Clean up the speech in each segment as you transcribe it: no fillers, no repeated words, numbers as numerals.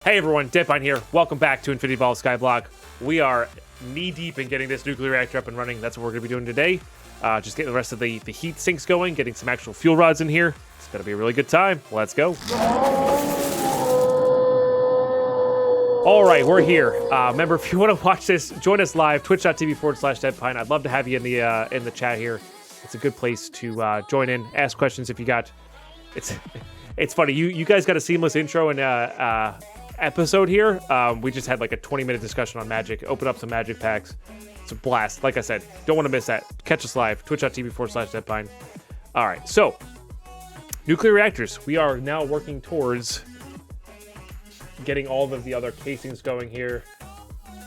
Hey everyone, Deadpine here. Welcome back to Infinity Evolved Skyblock. We are knee-deep in getting this nuclear reactor up and running. That's what we're going to be doing today. Just getting the rest of the heat sinks going, getting some actual fuel rods in here. It's going to be a really good time. Let's go. All right, we're here. Remember, if you want to watch this, join us live, twitch.tv/Deadpine. I'd love to have you in the chat here. It's a good place to join in, ask questions if you got... It's funny, you guys got a seamless intro and episode here. We just had like a 20-minute discussion on Magic. Open up some Magic packs. It's a blast. Like I said, don't want to miss that. Catch us live, twitch.tv/Deadpine. All right, so nuclear reactors. We are now working towards getting all of the other casings going here.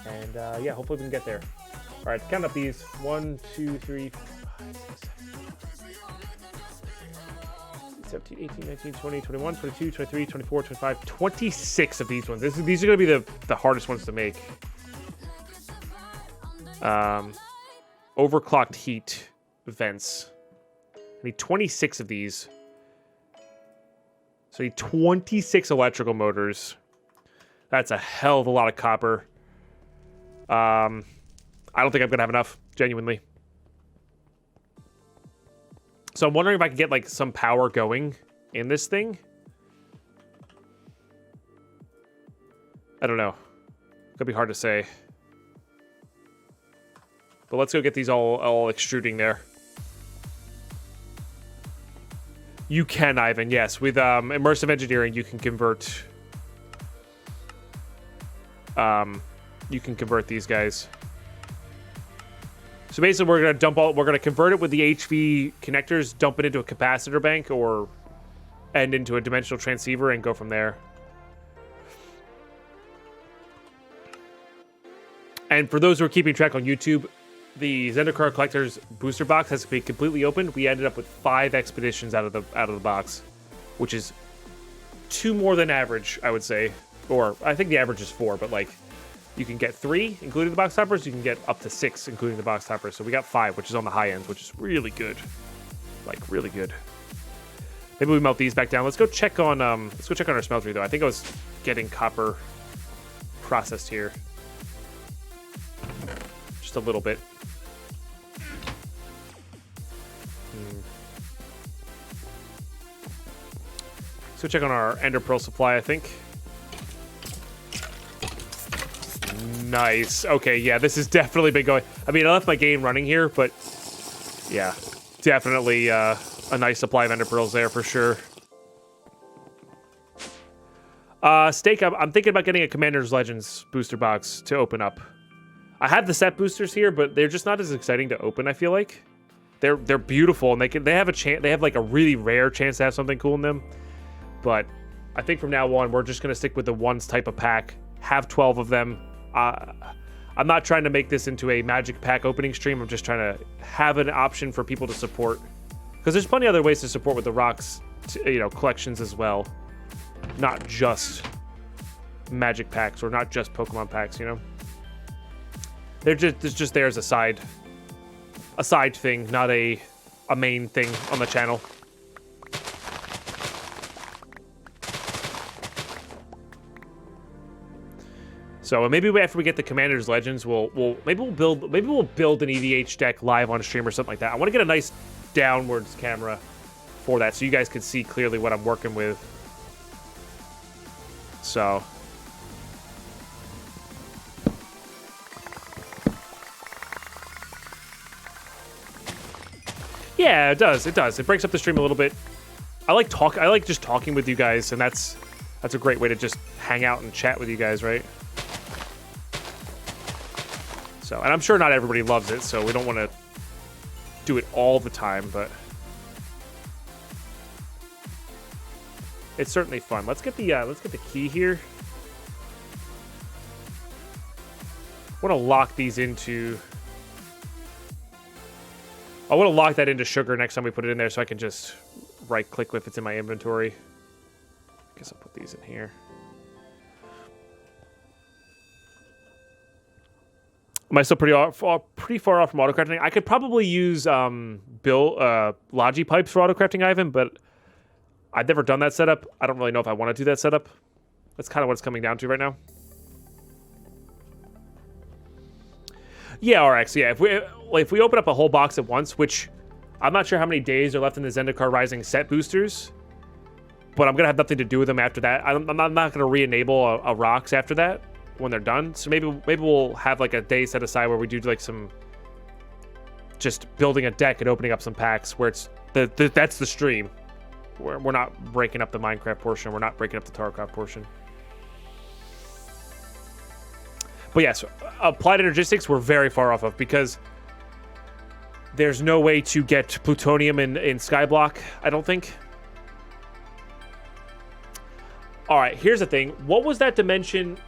And yeah, hopefully we can get there. All right, count up these. 1, 2, 3, 4, 5, 6, 7, 17, 18, 19, 20, 21, 22, 23, 24, 25, 26 of these ones. These are going to be the hardest ones to make. Overclocked heat vents. I need 26 of these. So I need 26 electrical motors. That's a hell of a lot of copper. I don't think I'm going to have enough, genuinely. So I'm wondering if I can get, like, some power going in this thing. I don't know. Could be hard to say. But let's go get these all extruding there. You can, Ivan, yes. With Immersive Engineering, you can convert... you can convert these guys. So basically, we're gonna convert it with the HV connectors, dump it into a capacitor bank, and into a dimensional transceiver, and go from there. And for those who are keeping track on YouTube, the Zendikar Collector's booster box has been completely opened. We ended up with 5 expeditions out of the box, which is 2 more than average, I would say. Or I think the average is 4, but like. You can get 3, including the box toppers. You can get up to 6, including the box toppers. So we got 5, which is on the high end, which is really good. Like, really good. Maybe we melt these back down. Let's go check on our smeltery, though. I think I was getting copper processed here. Just a little bit. Let's go check on our ender pearl supply, I think. Nice. Okay, yeah, this has definitely been going... I mean, I left my game running here, but... Yeah, definitely a nice supply of ender pearls there for sure. Steak, I'm thinking about getting a Commander's Legends booster box to open up. I have the set boosters here, but they're just not as exciting to open, I feel like. They're beautiful, and they have a chance... They have, like, a really rare chance to have something cool in them. But I think from now on, we're just going to stick with the ones type of pack. Have 12 of them. I'm not trying to make this into a Magic pack opening stream. I'm just trying to have an option for people to support, because there's plenty of other ways to support with the rocks, collections as well. Not just Magic packs or not just Pokemon packs. They're just there as a side thing, not a main thing on the channel. So maybe after we get the Commander's Legends, we'll build an EDH deck live on stream or something like that. I want to get a nice downwards camera for that, so you guys can see clearly what I'm working with. So yeah, it does. It breaks up the stream a little bit. I like just talking with you guys, and that's a great way to just hang out and chat with you guys, right? So, and I'm sure not everybody loves it, so we don't want to do it all the time, but it's certainly fun. Let's get the key here. I want to lock these into... I want to lock that into sugar next time we put it in there, so I can just right-click if it's in my inventory. I guess I'll put these in here. Am I still pretty far off from autocrafting? I could probably use Logi pipes for autocrafting, Ivan, but I've never done that setup. I don't really know if I want to do that setup. That's kind of what it's coming down to right now. Yeah, RX. Yeah, if we open up a whole box at once, which I'm not sure how many days are left in the Zendikar Rising set boosters, but I'm gonna have nothing to do with them after that. I'm not gonna re-enable a rocks after that when they're done. So maybe we'll have like a day set aside where we do like some just building a deck and opening up some packs where it's that's the stream. We're not breaking up the Minecraft portion. We're not breaking up the Thaumcraft portion. But yes, applied energistics we're very far off of because there's no way to get plutonium in Skyblock, I don't think. All right, here's the thing. What was that dimension?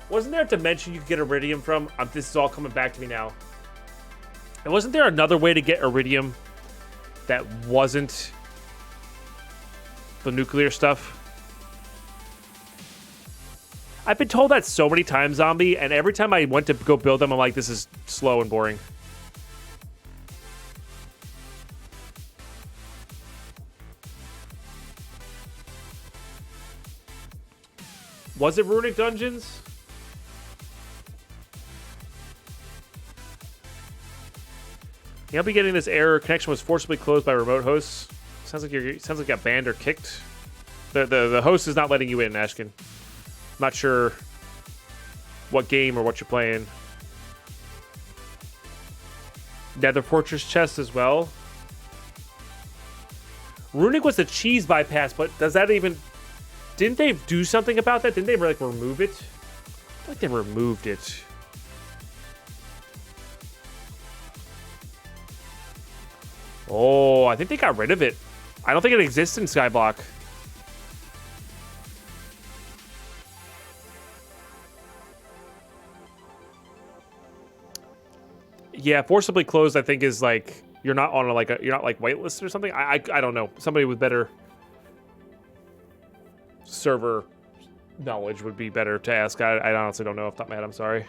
Wasn't there a dimension you could get iridium from? This is all coming back to me now. And wasn't there another way to get iridium that wasn't the nuclear stuff? I've been told that so many times, Zombie, and every time I went to go build them, I'm like, this is slow and boring. Was it Runic Dungeons? You'll be getting this error. Connection was forcibly closed by remote hosts. Sounds like you got banned or kicked. The host is not letting you in, Ashkin. Not sure what game or what you're playing. Nether Fortress chest as well. Runic was the cheese bypass, but does that even... Didn't they do something about that? Didn't they like remove it? I feel like they removed it. Oh, I think they got rid of it. I don't think it exists in Skyblock. Yeah, forcibly closed. I think is like you're not on you're not like whitelisted or something. I don't know. Somebody with better server knowledge would be better to ask. I honestly don't know off the top of my head. I'm sorry.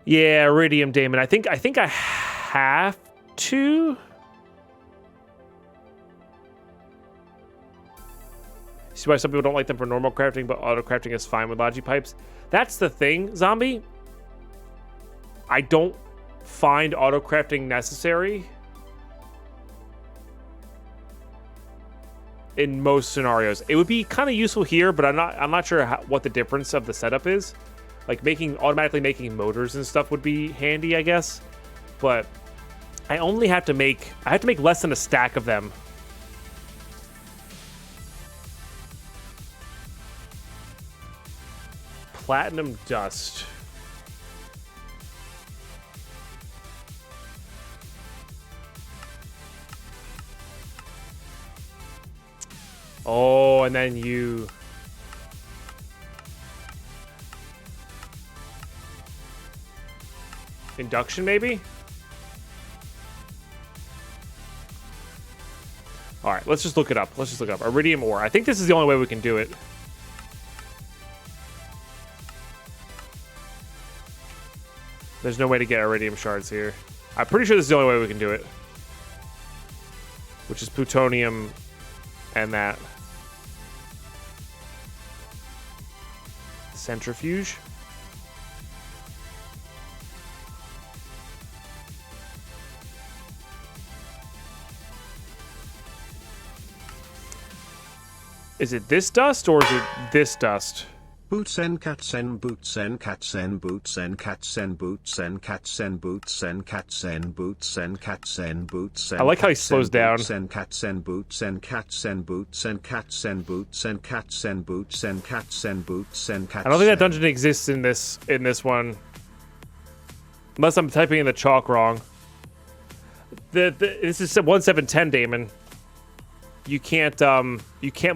Yeah, Iridium Damon. I think I have to. See why some people don't like them for normal crafting, but auto crafting is fine with Logi pipes. That's the thing, Zombie. I don't find auto crafting necessary in most scenarios. It would be kind of useful here, but I'm not sure what the difference of the setup is. Like automatically making motors and stuff would be handy, I guess. But I have to make less than a stack of them. Platinum dust. Oh, and then you... Induction, maybe? All right, let's just look it up. Iridium ore. I think this is the only way we can do it. There's no way to get iridium shards here. I'm pretty sure this is the only way we can do it. Which is plutonium and that. Centrifuge. Is it this dust or is it this dust? Boots and cats and boots and cats and boots and cats and boots and cats and boots and cats and boots and cats and boots and I like how he slows down. And cats and boots and cats and boots and cats and boots and cats and boots and cats and boots and cats. I don't think that dungeon exists in this one. Unless I'm typing in the chalk wrong. This is 1710, Damon. You can't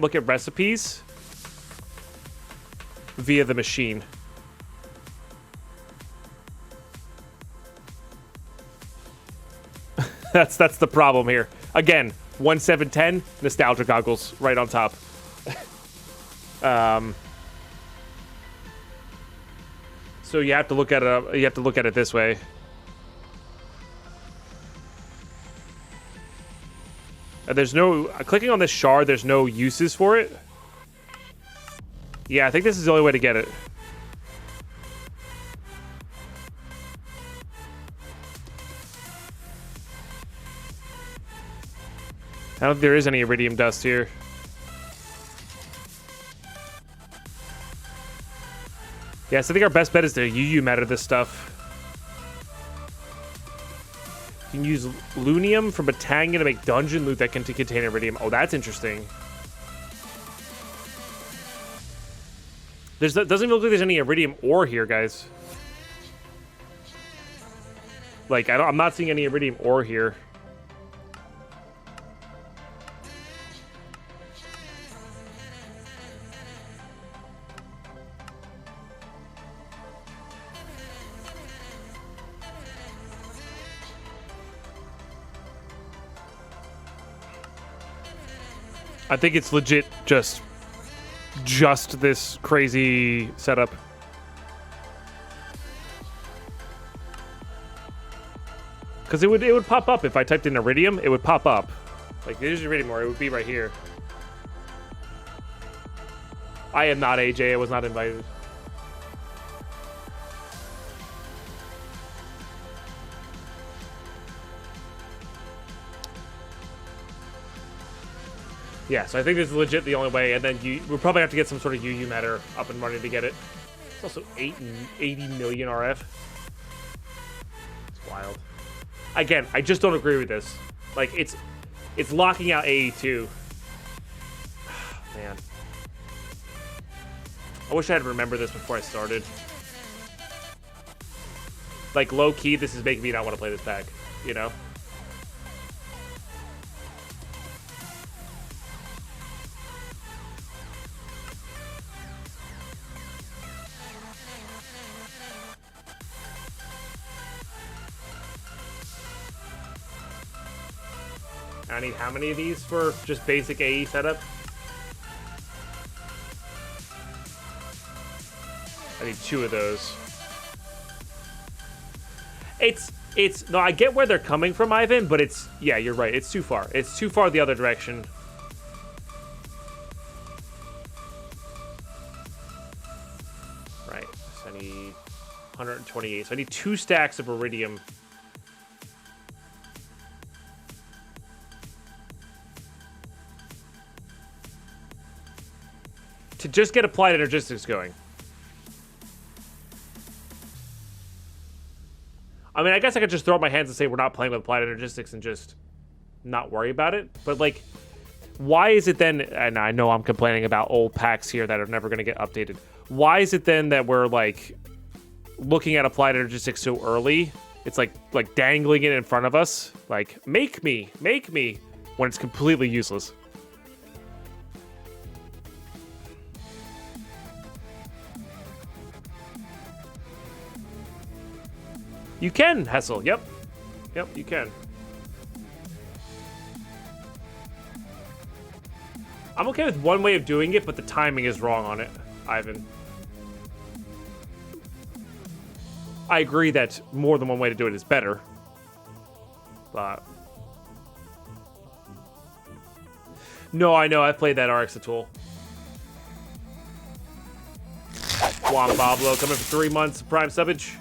look at recipes via the machine. That's the problem here. Again, 1710 nostalgia goggles right on top. So you have to look at it. You have to look at it this way. There's no... clicking on this shard, there's no uses for it. Yeah, I think this is the only way to get it. I don't think there is any iridium dust here. Yes, I think our best bet is to UU matter this stuff. You can use Lunium from Botania to make dungeon loot that can contain iridium. Oh, that's interesting. Doesn't even look like there's any iridium ore here, guys. Like, I'm not seeing any iridium ore here. I think it's legit just this crazy setup. Because it would pop up if I typed in iridium. It would pop up. Like, there's iridium ore. It would be right here. I am not AJ. I was not invited. Yeah, so I think this is legit the only way, and then we'll probably have to get some sort of UU matter up and running to get it. It's also 80 million RF. It's wild. Again, I just don't agree with this. Like, it's locking out AE2. Man. I wish I had remembered this before I started. Like, low-key, this is making me not want to play this pack, you know? I need how many of these for just basic AE setup? I need 2 of those. No, I get where they're coming from, Ivan, but yeah, you're right. It's too far. It's too far the other direction. Right. So I need 128. So I need 2 stacks of iridium. To just get applied energistics going. I mean, I guess I could just throw up my hands and say we're not playing with applied energistics and just not worry about it. But, like, why is it then, and I know I'm complaining about old packs here that are never going to get updated. Why is it then that we're, like, looking at applied energistics so early? It's like dangling it in front of us. Like, make me, when it's completely useless. You can, Hessel. Yep, you can. I'm okay with one way of doing it, but the timing is wrong on it, Ivan. I agree that more than one way to do it is better. But... no, I know. I've played that RX tool. Juan Pablo coming for 3 months. Prime subbage.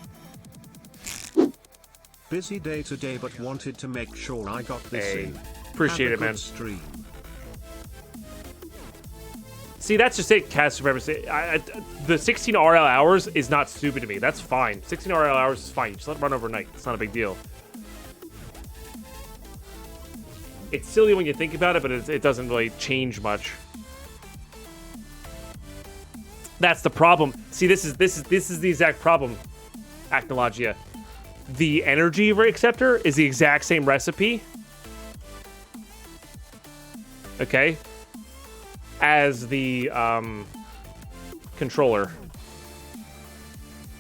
Busy day today, but wanted to make sure I got this in. Appreciate it, man. Stream. See, that's just it, Cast Supremacy. The 16 RL hours is not stupid to me. That's fine. 16 RL hours is fine. You just let it run overnight. It's not a big deal. It's silly when you think about it, but it doesn't really change much. That's the problem. See, this is the exact problem, Acnologia. The energy acceptor is the exact same recipe, okay, as the controller.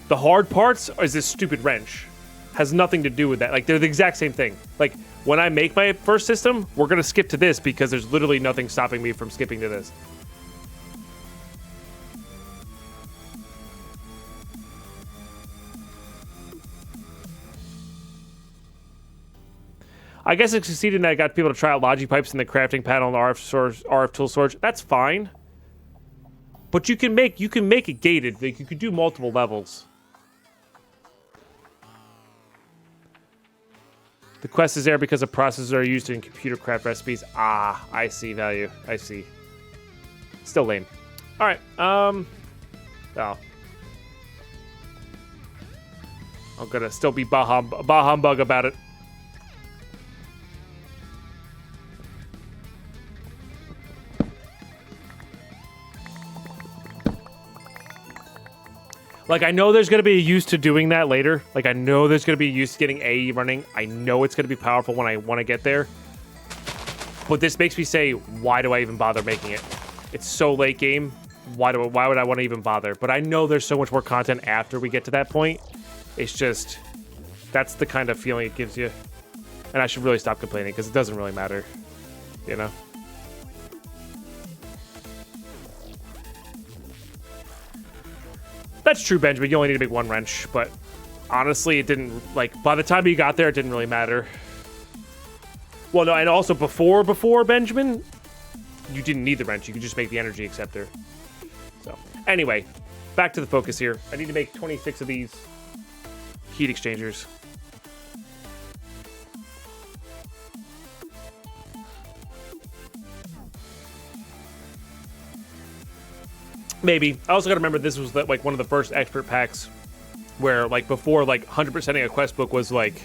The hard parts is this stupid wrench. Has nothing to do with that. Like, they're the exact same thing. Like, when I make my first system, we're gonna skip to this because there's literally nothing stopping me from skipping to this. I guess it succeeded and I got people to try out logi pipes in the crafting panel and RF tool storage. That's fine. But you can make it gated. Like, you could do multiple levels. The quest is there because the processors are used in computer craft recipes. Ah, I see value. I see. Still lame. All right. Oh. I'm gonna still be bah humbug about it. Like, I know there's going to be a use to doing that later. Like, I know there's going to be a use to getting AE running. I know it's going to be powerful when I want to get there. But this makes me say, why do I even bother making it? It's so late game. Why would I want to even bother? But I know there's so much more content after we get to that point. It's just, that's the kind of feeling it gives you. And I should really stop complaining because it doesn't really matter. You know? That's true, Benjamin. You only need to make one wrench, but honestly, it didn't, like, by the time you got there, it didn't really matter. Well, no, and also before Benjamin, you didn't need the wrench. You could just make the energy acceptor. So, anyway, back to the focus here. I need to make 26 of these heat exchangers. Maybe. I also got to remember this was like one of the first expert packs where, like, before, like, 100%ing a quest book was like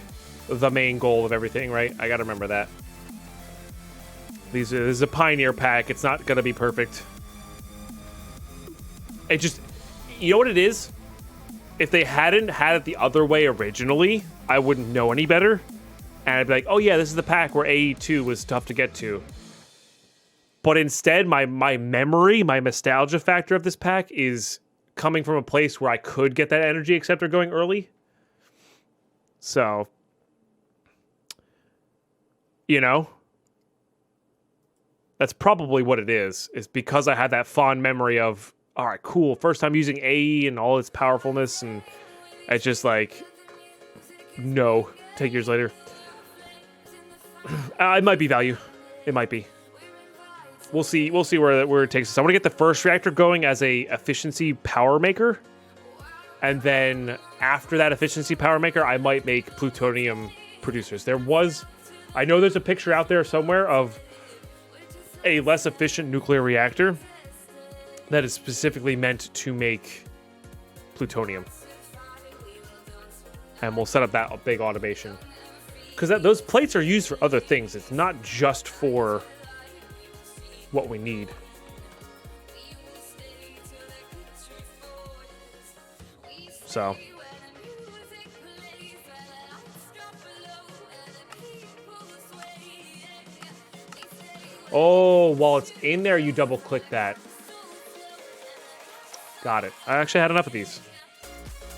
the main goal of everything, right? I got to remember that. This is a pioneer pack. It's not going to be perfect. It just, you know what it is? If they hadn't had it the other way originally, I wouldn't know any better. And I'd be like, oh yeah, this is the pack where AE2 was tough to get to. But instead, my memory, my nostalgia factor of this pack is coming from a place where I could get that energy acceptor going early. So, you know, that's probably what it is because I had that fond memory of, all right, cool, first time using AE and all its powerfulness, and it's just like, no, 10 years later. It might be value. It might be. We'll see where it takes us. I want to get the first reactor going as a efficiency power maker. And then after that efficiency power maker, I might make plutonium producers. I know there's a picture out there somewhere of a less efficient nuclear reactor that is specifically meant to make plutonium. And we'll set up that big automation. Because those plates are used for other things. It's not just for what we need. So. Oh, while it's in there, you double click that. Got it. I actually had enough of these.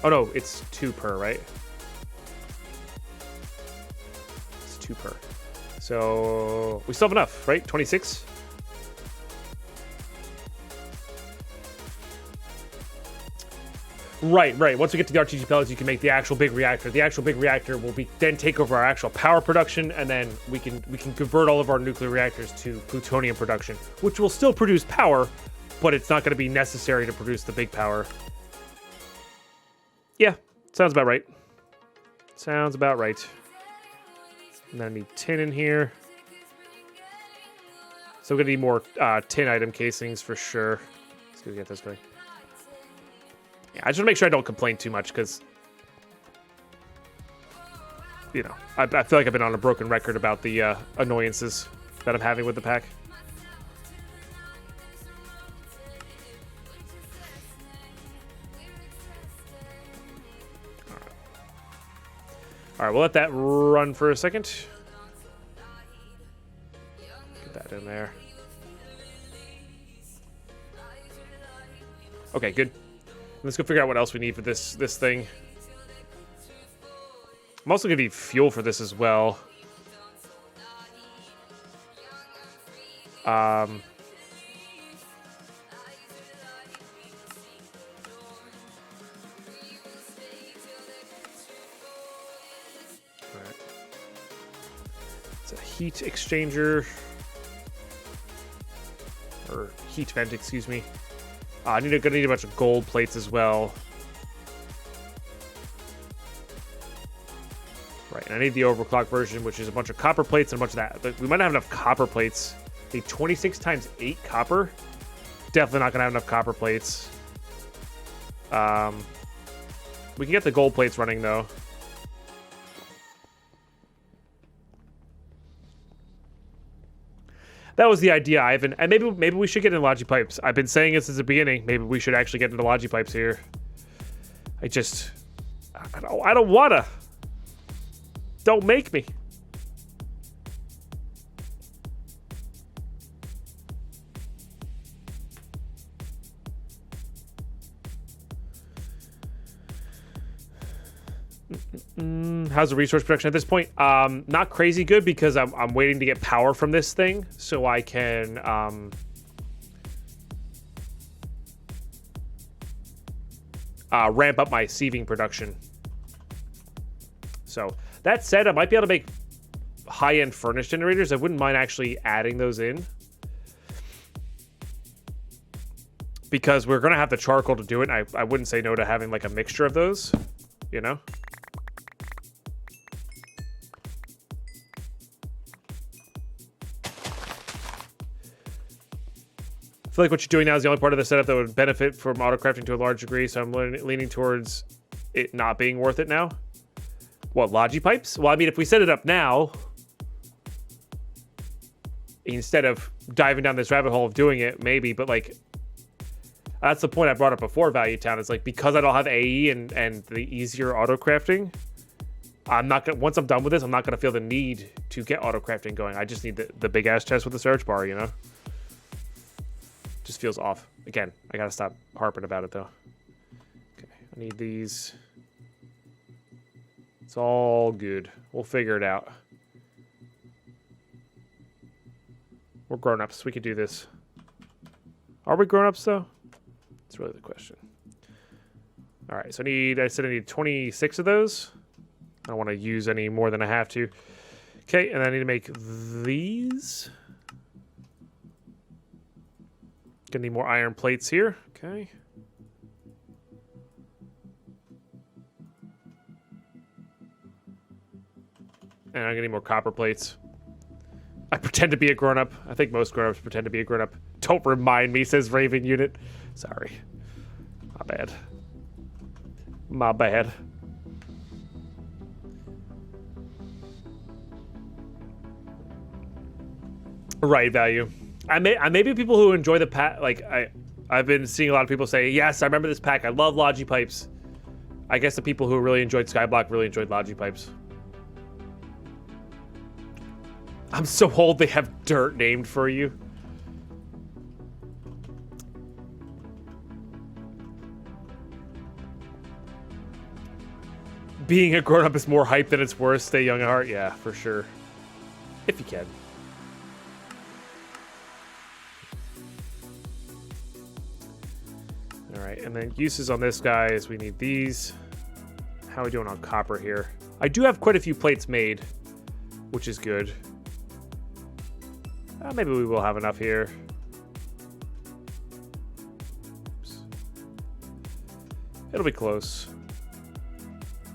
Oh no, it's 2 per, right? It's 2 per. So we still have enough, right? 26? Right. Once we get to the RTG pellets, you can make the actual big reactor. The actual big reactor will then take over our actual power production, and then we can convert all of our nuclear reactors to plutonium production, which will still produce power, but it's not going to be necessary to produce the big power. Yeah, sounds about right. Sounds about right. And then I need tin in here. So we're going to need more tin item casings for sure. Let's go get this going. Yeah, I just want to make sure I don't complain too much because, you know, I feel like I've been on a broken record about the annoyances that I'm having with the pack. All right, we'll let that run for a second. Get that in there. Okay, good. Let's go figure out what else we need for this thing. I'm also going to need fuel for this as well. All right. heat exchanger. Or heat vent, excuse me. Gonna need a bunch of gold plates as well. Right, and I need the overclock version, which is a bunch of copper plates and a bunch of that. But we might not have enough copper plates. The 26 times 8 copper. Definitely not gonna have enough copper plates. We can get the gold plates running though. That was the idea, Ivan. And maybe we should get into Logi pipes. I've been saying it since the beginning. Maybe we should actually get into Logi pipes here. I don't wanna. Don't make me. How's the resource production at this point? Not crazy good because I'm waiting to get power from this thing so I can ramp up my sieving production. So that said, I might be able to make high-end furnace generators. I wouldn't mind actually adding those in because we're gonna have the charcoal to do it. And I wouldn't say no to having like a mixture of those, you know. I feel like what you're doing now is the only part of the setup that would benefit from autocrafting to a large degree, so I'm leaning towards it not being worth it now. What, Logi pipes? Well, I mean, if we set it up now, instead of diving down this rabbit hole of doing it, maybe, but like, that's the point I brought up before, Value Town. It's like, because I don't have AE and the easier autocrafting, I'm not gonna, once I'm done with this, I'm not gonna feel the need to get autocrafting going. I just need the big ass chest with the search bar, you know? Just feels off. Again, I gotta stop harping about it though. Okay, I need these. It's all good. We'll figure it out. We're grown-ups. We can do this. Are we grown-ups though? That's really the question. All right, so I said I need 26 of those. I don't want to use any more than I have to. Okay, and I need to make these. Gonna need more iron plates here. Okay. And I'm gonna need more copper plates. I pretend to be a grown-up. I think most grown-ups pretend to be a grown-up. Don't remind me, says Raven Unit. Sorry. My bad. My bad. Right, Value. I may be people who enjoy the pack. Like I've been seeing a lot of people say, yes, I remember this pack. I love Logi pipes. I guess the people who really enjoyed Skyblock really enjoyed Logi pipes. I'm so old they have dirt named for you. Being a grown-up is more hype than it's worth. Stay young at heart. Yeah, for sure. If you can. And then uses on this guy is we need these. How are we doing on copper here? I do have quite a few plates made, which is good. Maybe we will have enough here. Oops. It'll be close.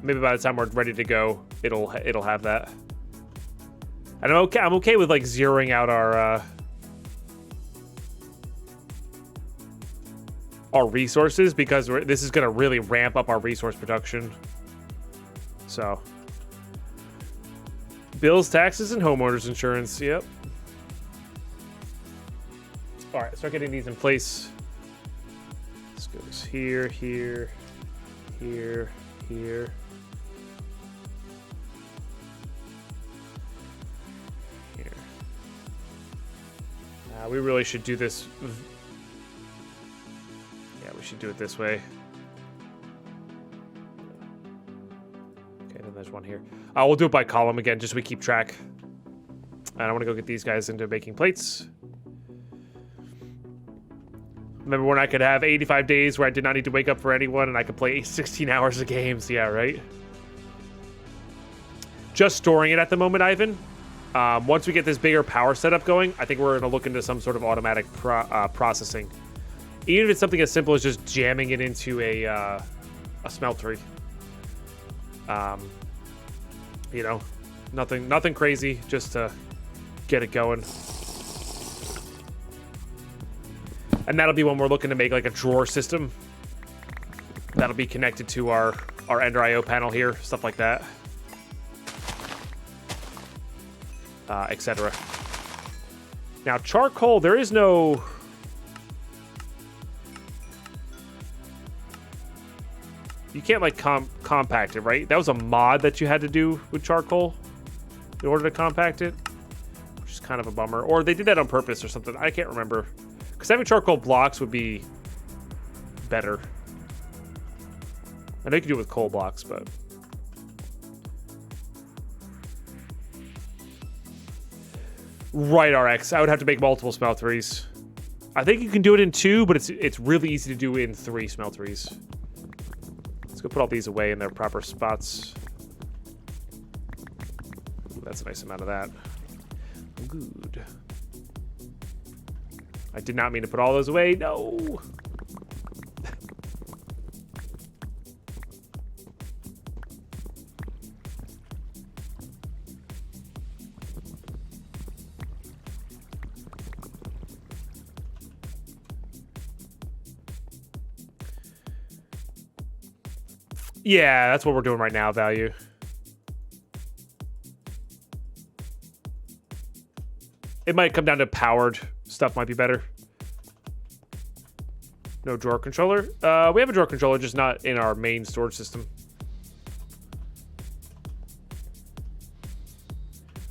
Maybe by the time we're ready to go, it'll have that. And I'm okay with like zeroing out our resources because this is going to really ramp up our resource production. So, bills, taxes, and homeowners insurance. Yep. All right, start getting these in place. This goes here, here, here, here. Here. We really should do this. We should do it this way. Okay, then there's one here. We'll do it by column again, just so we keep track. And I want to go get these guys into making plates. Remember when I could have 85 days where I did not need to wake up for anyone and I could play 16 hours of games? Yeah, right? Just storing it at the moment, Ivan. Once we get this bigger power setup going, I think we're going to look into some sort of automatic processing. Even if it's something as simple as just jamming it into a smeltery. You know, nothing crazy, just to get it going. And that'll be when we're looking to make like a drawer system. That'll be connected to our Ender IO panel here, stuff like that. Etc. Now, charcoal, there is no... You can't, like, compact it, right? That was a mod that you had to do with charcoal in order to compact it, which is kind of a bummer. Or they did that on purpose or something. I can't remember. Because having charcoal blocks would be better. I know you can do it with coal blocks, but... Right, RX. I would have to make multiple smelteries. I think you can do it in 2, but it's really easy to do in 3 smelteries. Let's go put all these away in their proper spots. Ooh, that's a nice amount of that. Good. I did not mean to put all those away. No. Yeah, that's what we're doing right now, value. It might come down to powered stuff might be better. No drawer controller. We have a drawer controller, just not in our main storage system.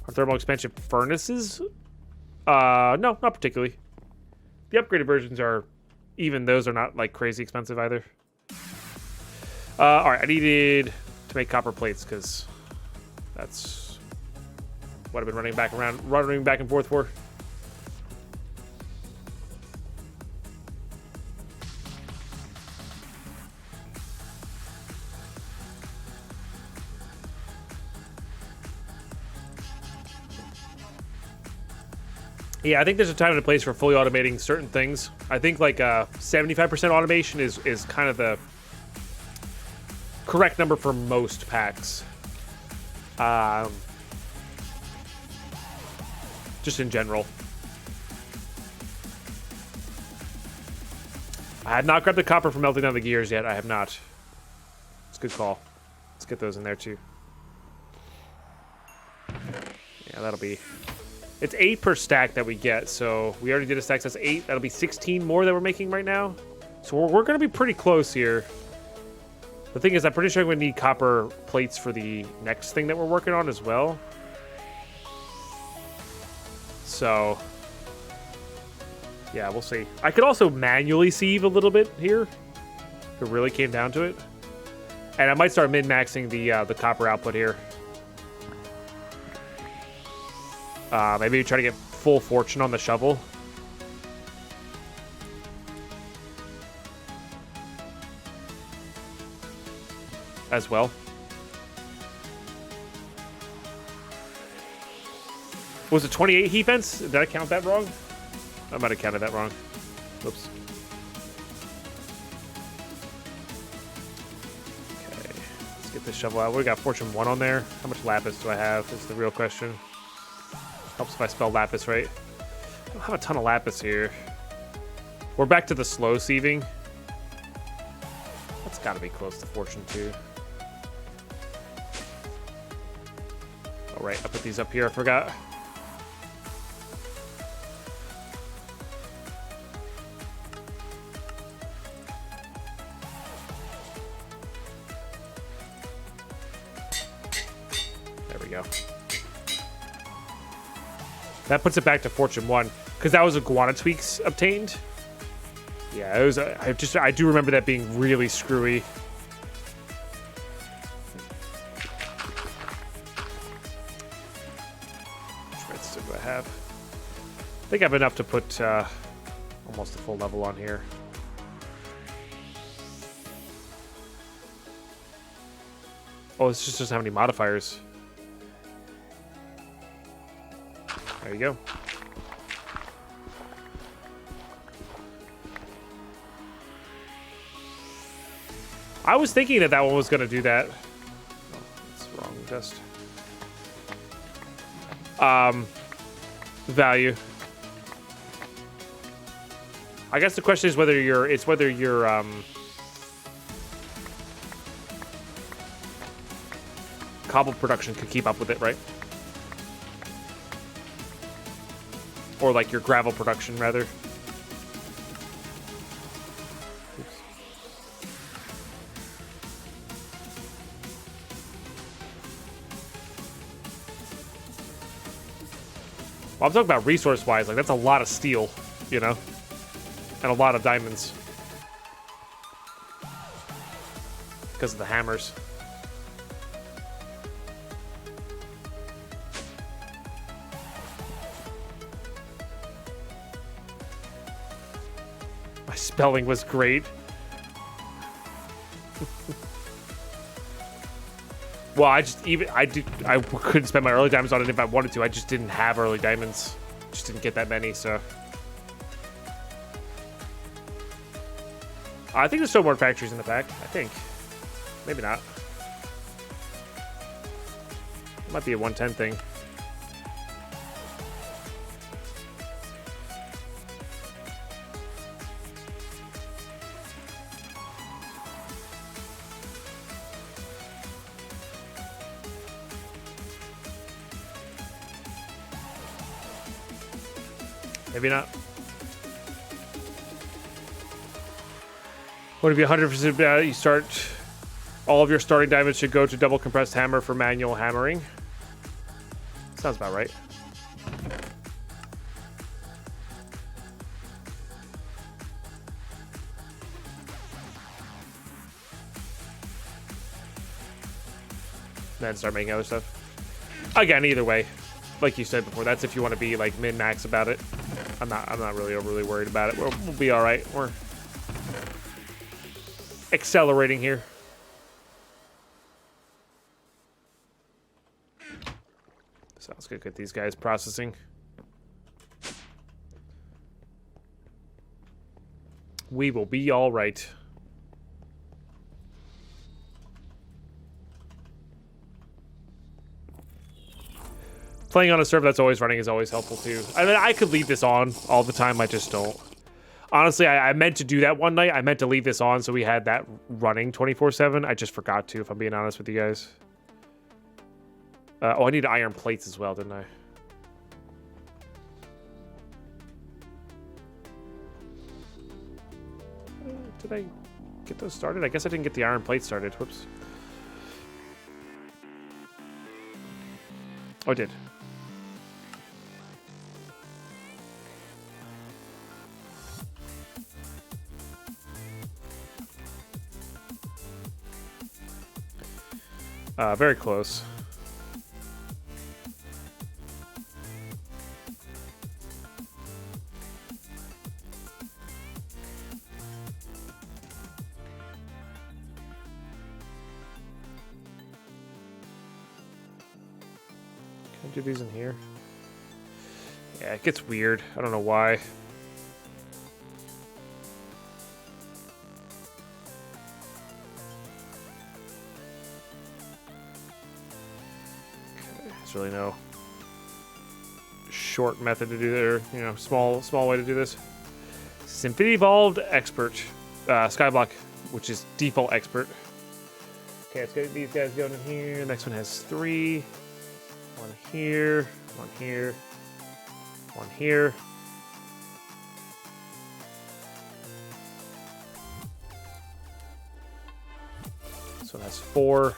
Our thermal expansion furnaces? No, not particularly. The upgraded versions are, even those are not like crazy expensive either. All right, I needed to make copper plates because that's what I've been running back and forth for. Yeah, I think there's a time and a place for fully automating certain things. I think like 75% automation is kind of the correct number for most packs. Just in general. I have not grabbed the copper for melting down the gears yet. I have not. It's a good call. Let's get those in there too. Yeah, that'll be... It's 8 per stack that we get, so we already did a stack, so that's 8. That'll be 16 more that we're making right now. So we're going to be pretty close here. The thing is, I'm pretty sure I'm going to need copper plates for the next thing that we're working on as well. So, yeah, we'll see. I could also manually sieve a little bit here if it really came down to it. And I might start min-maxing the copper output here. Maybe try to get full fortune on the shovel. As well. Was it 28 heat vents? Did I count that wrong? I might have counted that wrong. Oops. Okay, let's get this shovel out. We got fortune 1 on there. How much lapis do I have? Is the real question. Helps if I spell lapis right. I don't have a ton of lapis here. We're back to the slow sieving. That's got to be close to fortune 2. All right, I'll put these up here. I forgot. There we go. That puts it back to fortune 1 because that was iguana tweaks obtained. Yeah, it was. I do remember that being really screwy. Which redstone do I have? I think I have enough to put almost a full level on here. Oh, this just doesn't have any modifiers. There you go. I was thinking that one was going to do that. Oh, that's the wrong test. Value. I guess the question is whether your cobble production could keep up with it, right? Or like your gravel production, rather. Oops. Well, I'm talking about resource-wise. Like, that's a lot of steel, you know? And a lot of diamonds. Because of the hammers. My spelling was great. Well, I couldn't spend my early diamonds on it if I wanted to. I just didn't have early diamonds. Just didn't get that many, so. I think there's still more factories in the back. I think. Maybe not. It might be a 110 thing. Maybe not. Would it be 100% you start... All of your starting diamonds should go to double compressed hammer for manual hammering? Sounds about right. Then start making other stuff. Again, either way. Like you said before, that's if you want to be like min-max about it. I'm not really overly worried about it. We'll be all right. We're accelerating here. Sounds good. Get these guys processing. We will be all right. Playing on a server that's always running is always helpful too. I mean, I could leave this on all the time. I just don't. Honestly, I meant to do that one night. I meant to leave this on so we had that running 24/7. I just forgot to, if I'm being honest with you guys. Oh, I need iron plates as well, didn't I? Did I get those started? I guess I didn't get the iron plates started. Whoops. Oh, I did. Very close. Can I do these in here? Yeah, it gets weird. I don't know why. Really no short method to do there, you know, small way to do this. This is Infinity Evolved Expert Skyblock, which is default expert. Okay, let's get these guys going in here. The next one has 3. One here, one here, one here. This one has 4.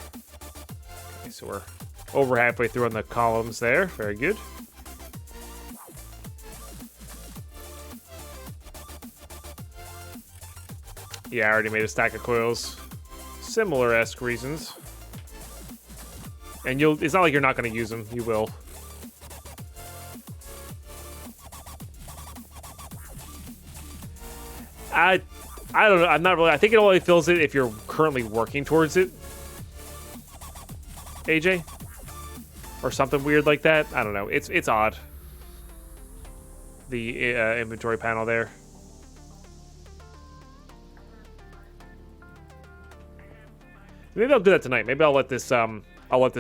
Okay, so we're over halfway through on the columns there. Very good. Yeah, I already made a stack of coils. Similar-esque reasons. And it's not like you're not going to use them. You will. I don't know. I'm not really. I think it only fills it if you're currently working towards it. AJ? Or something weird like that. I don't know. It's odd. the inventory panel there. Maybe I'll do that tonight. Maybe I'll let this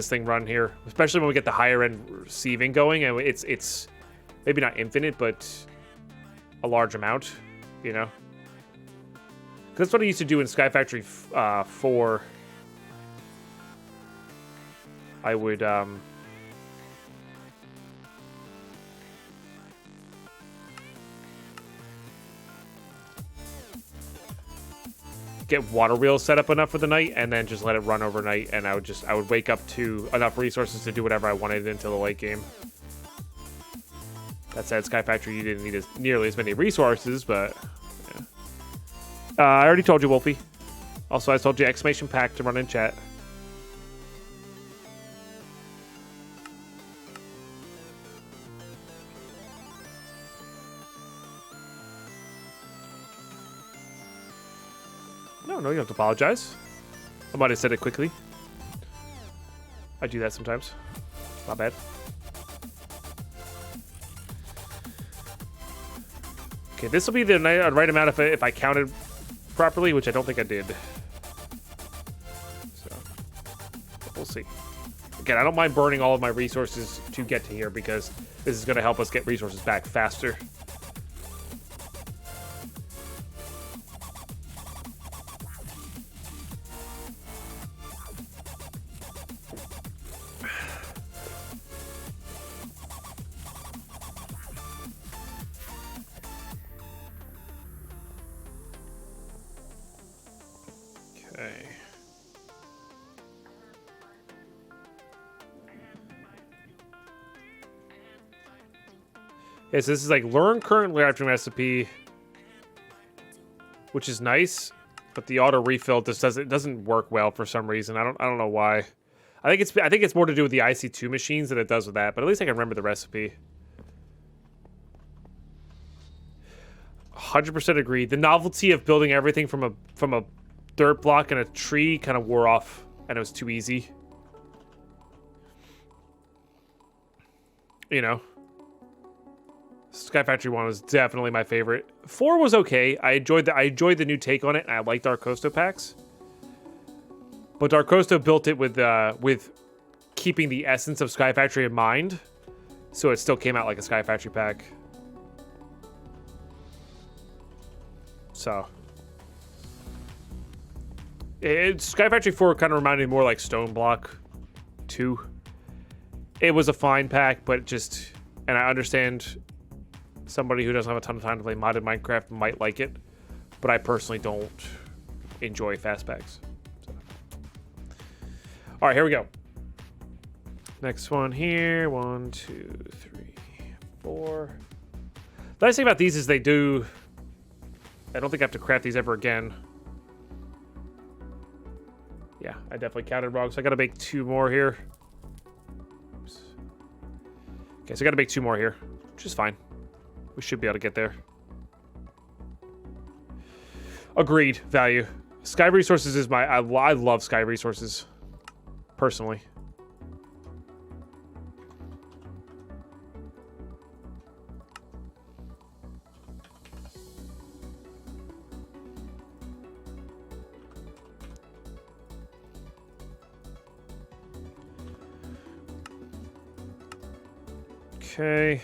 thing run here, especially when we get the higher end receiving going, and it's maybe not infinite, but a large amount, you know. Because that's what I used to do in Sky Factory 4. I would get water wheels set up enough for the night and then just let it run overnight, and I would wake up to enough resources to do whatever I wanted until the late game. That said, Sky Factory, you didn't need nearly as many resources, but yeah. I already told you, Wolfie. Also, I told you exclamation pack to run in chat. No, you don't have to apologize. I might have said it quickly. I do that sometimes. Not bad. Okay, this will be the right amount if I counted properly, which I don't think I did. So, we'll see. Again, I don't mind burning all of my resources to get to here because this is going to help us get resources back faster. Okay, so this is like learn current reactor recipe, which is nice, but the auto refill just doesn't work well for some reason. I don't know why. I think it's more to do with the IC2 machines than it does with that, but at least I can remember the recipe. 100% agree. The novelty of building everything from a dirt block and a tree kind of wore off, and it was too easy. You know. Sky Factory 1 was definitely my favorite. 4 was okay. I enjoyed the new take on it, and I liked Darkosto packs. But Darkosto built it with keeping the essence of Sky Factory in mind, so it still came out like a Sky Factory pack. So Sky Factory 4 kind of reminded me more like Stone Block 2. It was a fine pack, but just, and I understand somebody who doesn't have a ton of time to play modded Minecraft might like it, but I personally don't enjoy fast packs. So. All right, here we go. Next one here. 1, 2, 3, 4. The nice thing about these is I don't think I have to craft these ever again. Yeah, I definitely counted wrong, so I gotta make 2 more here. Oops. Okay, so I gotta make 2 more here, which is fine. We should be able to get there. Agreed. Value. Sky Resources is I love Sky Resources. Personally. Okay.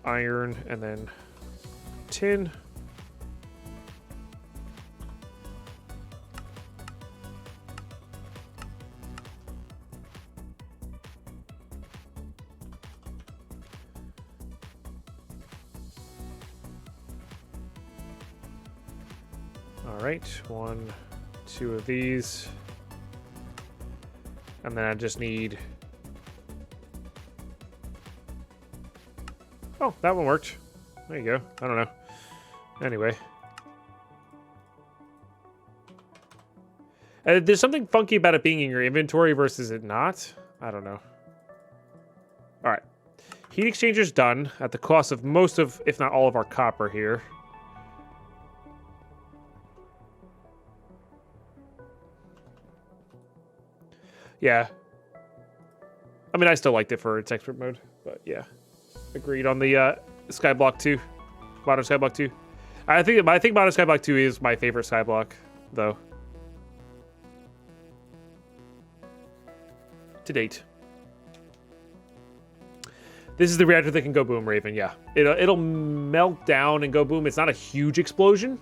Iron and then tin. All right, 1, 2 of these. And then I just need... Oh, that one worked. There you go. I don't know. Anyway. There's something funky about it being in your inventory versus it not. I don't know. All right. Heat exchanger's done at the cost of most of, if not all of our copper here. Yeah. I mean, I still liked it for its expert mode, but yeah. Agreed on the Skyblock 2. Modern Skyblock 2. I think Modern Skyblock 2 is my favorite Skyblock, though. To date. This is the reactor that can go boom, Raven. Yeah, it'll melt down and go boom. It's not a huge explosion,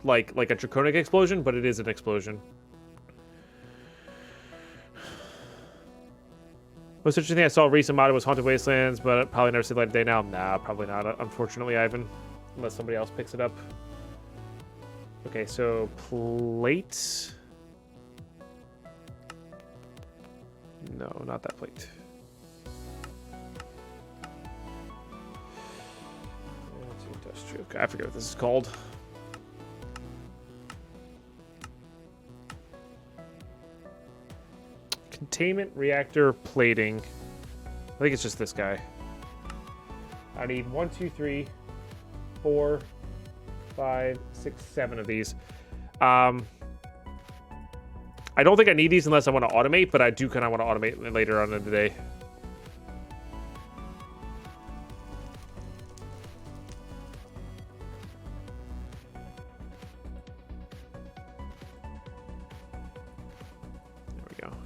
like a draconic explosion, but it is an explosion. Most interesting thing I saw recent modded was Haunted Wastelands, but I'll probably never see the light of day now. Nah, probably not. Unfortunately, Ivan, unless somebody else picks it up. Okay, so plate. No, not that plate. Industrial. I forget what this is called. Containment reactor plating. I think it's just this guy. I need 1, 2, 3, 4, 5, 6, 7 of these. I don't think I need these unless I want to automate, but I do kind of want to automate later on in the day.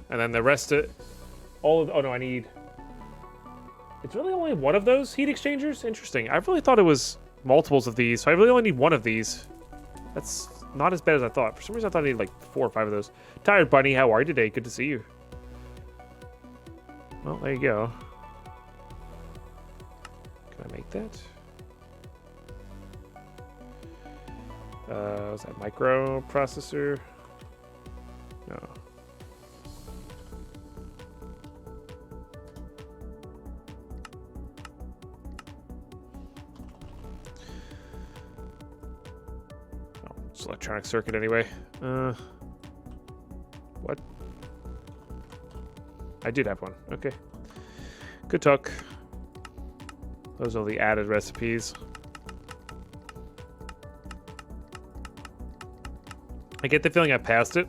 And then the rest of all of, oh no, I need, it's really only one of those heat exchangers? Interesting. I really thought it was multiples of these, so I really only need one of these. That's not as bad as I thought. For some reason I thought I needed like 4 or 5 of those. Tired Bunny, how are you today? Good to see you. Well, there you go. Can I make that? Was that microprocessor? No. Electronic circuit anyway. What? I did have one. Okay. Good talk. Those are the added recipes. I get the feeling I passed it.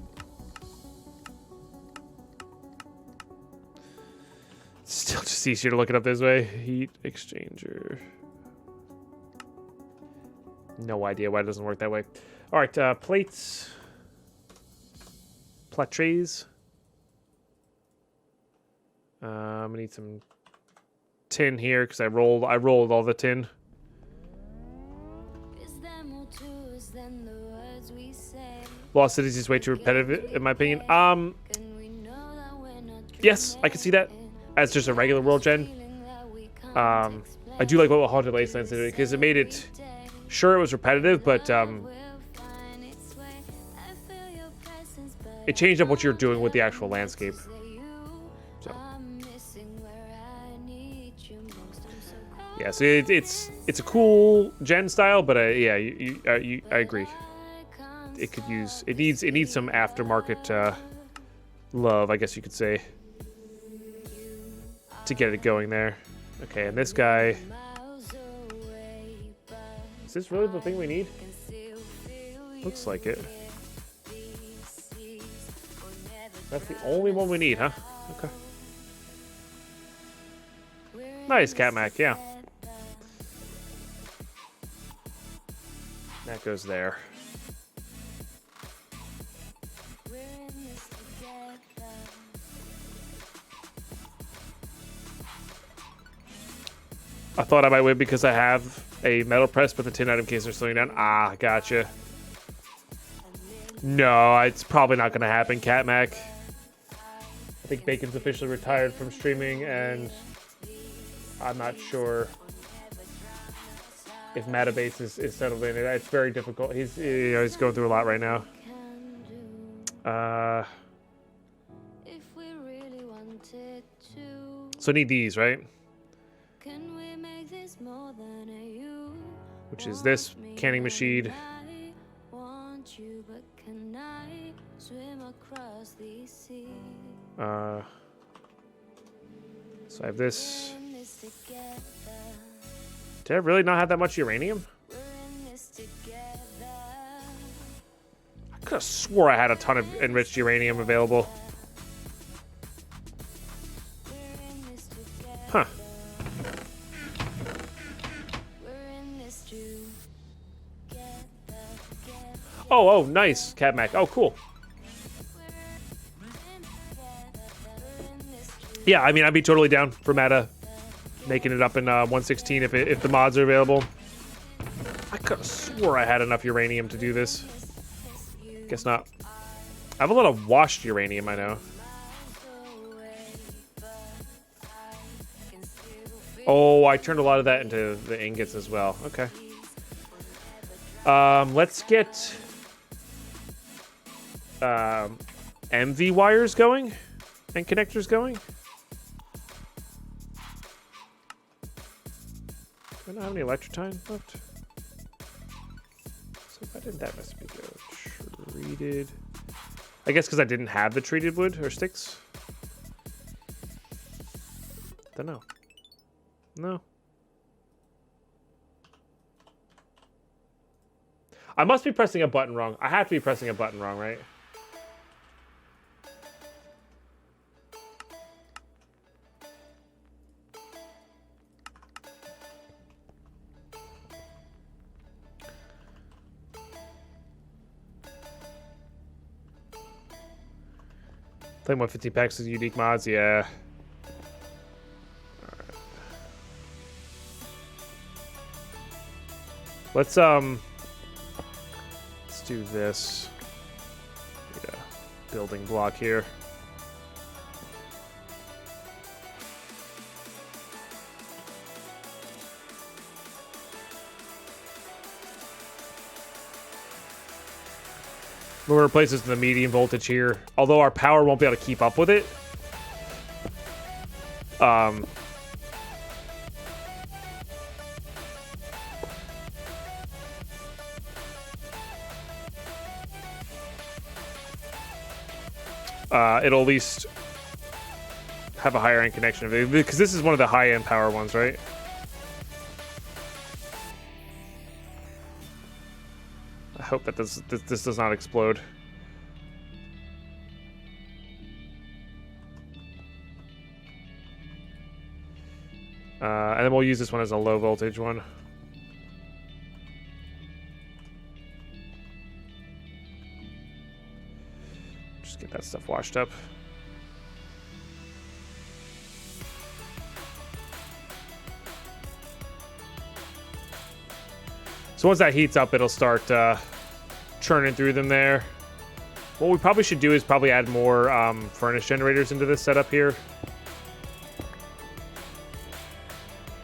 Still just easier to look it up this way. Heat exchanger. No idea why it doesn't work that way. All right, plates, platres. I'm gonna need some tin here because I rolled all the tin. Lost Cities is way too repetitive, in my opinion. Yes, I can see that as just a regular world gen. I do like what Haunted Wastelands did because it made it. Sure, it was repetitive, but it changed up what you're doing with the actual landscape. So. Yeah, so it's a cool gen style, but yeah, I agree. It could use it needs some aftermarket love, I guess you could say, to get it going there. Okay, and this guy. Is this really the thing we need? Looks like it. That's the only one we need, huh? Okay. Nice, Catmac, yeah. That goes there. I thought I might win because I have a metal press, but the tin item case are slowing down. Ah, gotcha. No, it's probably not going to happen, Catmac. I think Bacon's officially retired from streaming, and I'm not sure if Metabase is settled in. It's very difficult. He's going through a lot right now. So I need these, right? Which is this canning machine. So I have this. Did I really not have that much uranium? I could have swore I had a ton of enriched uranium available. Huh. Oh, nice. Cat Mac. Oh, cool. Yeah, I mean, I'd be totally down for Meta making it up in 116 if the mods are available. I could have swore I had enough uranium to do this. Guess not. I have a lot of washed uranium, I know. Oh, I turned a lot of that into the ingots as well. Okay. Let's get MV wires going and connectors going. Do I not have any electrotine left? So if I did that, must be good. Treated. I guess because I didn't have the treated wood or sticks. Don't know. No. I must be pressing a button wrong. I have to be pressing a button wrong, right? Playing 150 packs of unique mods, yeah. Alright. Let's do this. Need a building block here. We're going to replace this in the medium voltage here. Although our power won't be able to keep up with it. It'll at least have a higher end connection. Because this is one of the high end power ones, right? I hope that this does not explode. And then we'll use this one as a low voltage one. Just get that stuff washed up. So once that heats up, it'll start churning through them there. What we probably should do is probably add more furnace generators into this setup here.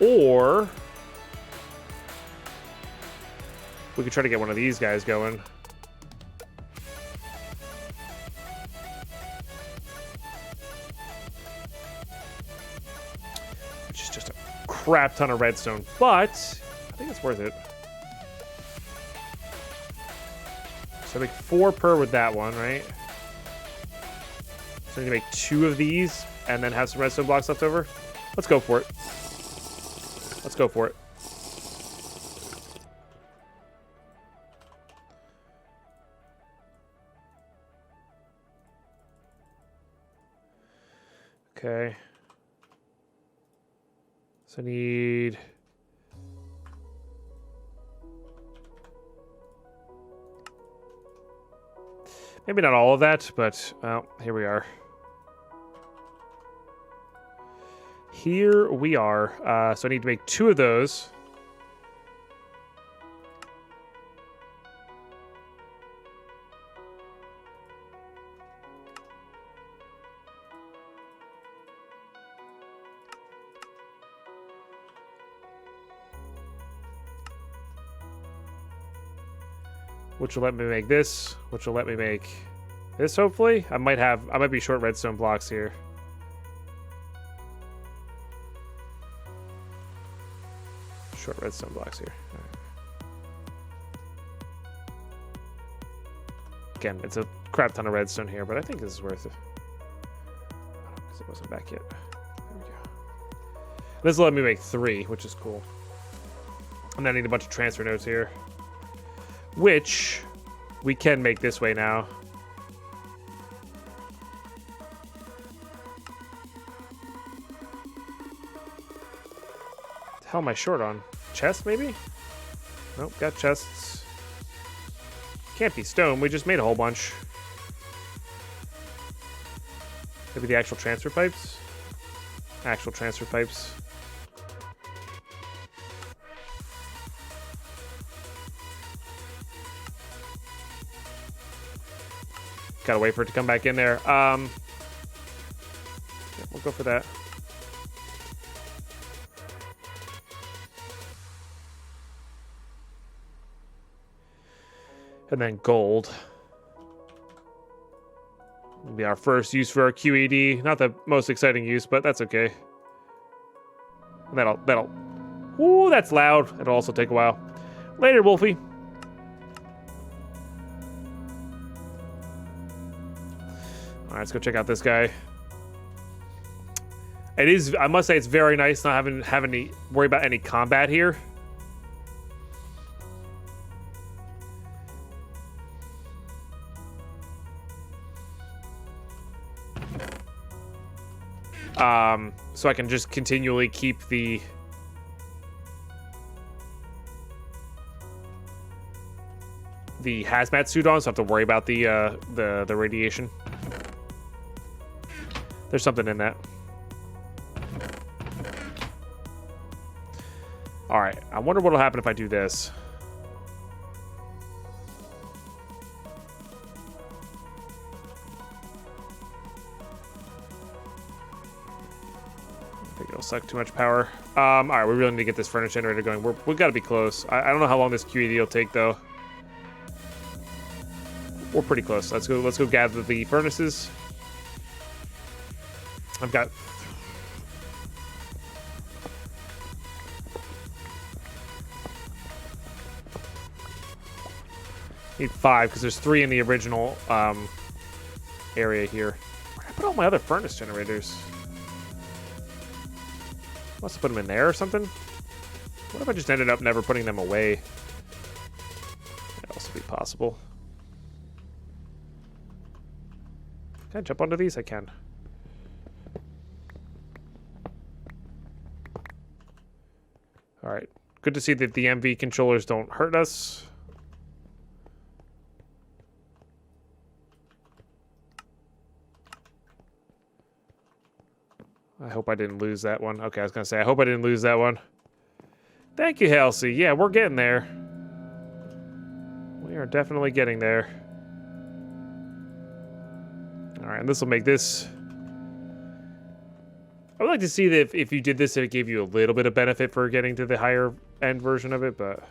Or we could try to get one of these guys going. Which is just a crap ton of redstone, but I think it's worth it. So I make 4 per with that one, right? So I need to make 2 of these and then have some redstone blocks left over. Let's go for it. Let's go for it. Okay. So I need... maybe not all of that, but well, here we are. Here we are. So I need to make 2 of those. Which will let me make this, which will let me make this, hopefully. I might be short redstone blocks here. Short redstone blocks here. All right. Again, it's a crap ton of redstone here, but I think this is worth it. Because it wasn't back yet. There we go. This will let me make 3, which is cool. And then I need a bunch of transfer nodes here. Which we can make this way now. What the hell am I short on? Chest, maybe? Nope, got chests. Can't be stone. We just made a whole bunch. Maybe the actual transfer pipes? Actual transfer pipes. Gotta wait for it to come back in there. Yeah, we'll go for that. And then gold. Will be our first use for our QED. Not the most exciting use, but that's okay. That'll. Ooh, that's loud. It'll also take a while. Later, Wolfie. All right, let's go check out this guy. It is. I must say, it's very nice not having to worry about any combat here. So I can just continually keep the hazmat suit on, so I have to worry about the radiation. There's something in that. All right, I wonder what'll happen if I do this. I think it'll suck too much power. All right, we really need to get this furnace generator going. We've got to be close. I don't know how long this QED will take, though. We're pretty close. Let's go gather the furnaces. I've got... Need 5, because there's 3 in the original area here. Where did I put all my other furnace generators? Must have put them in there or something. What if I just ended up never putting them away? That'd also be possible. Can I jump onto these? I can. Alright. Good to see that the MV controllers don't hurt us. I hope I didn't lose that one. Okay, I was going to say, I hope I didn't lose that one. Thank you, Halsey. Yeah, we're getting there. We are definitely getting there. Alright, and this will make this... I would like to see that if you did this, it gave you a little bit of benefit for getting to the higher end version of it, but...